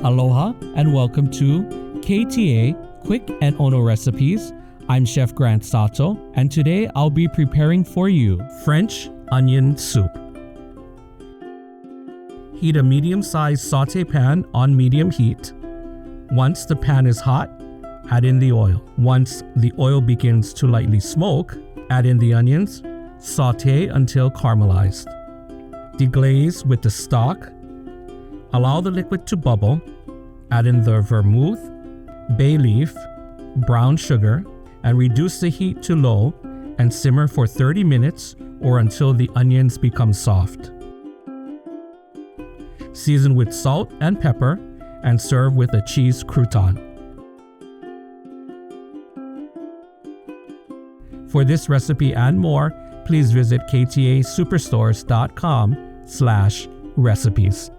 Aloha and welcome to KTA Quick and Ono Recipes. I'm Chef Grant Sato, and today I'll be preparing for you French onion soup. Heat a medium-sized sauté pan on medium heat. Once the pan is hot, add in the oil. Once the oil begins to lightly smoke, add in the onions. Sauté until caramelized. Deglaze with the stock. Allow the liquid to bubble. Add in the vermouth, bay leaf, brown sugar, and reduce the heat to low and simmer for 30 minutes or until the onions become soft. Season with salt and pepper and serve with a cheese crouton. For this recipe and more, please visit ktasuperstores.com/recipes.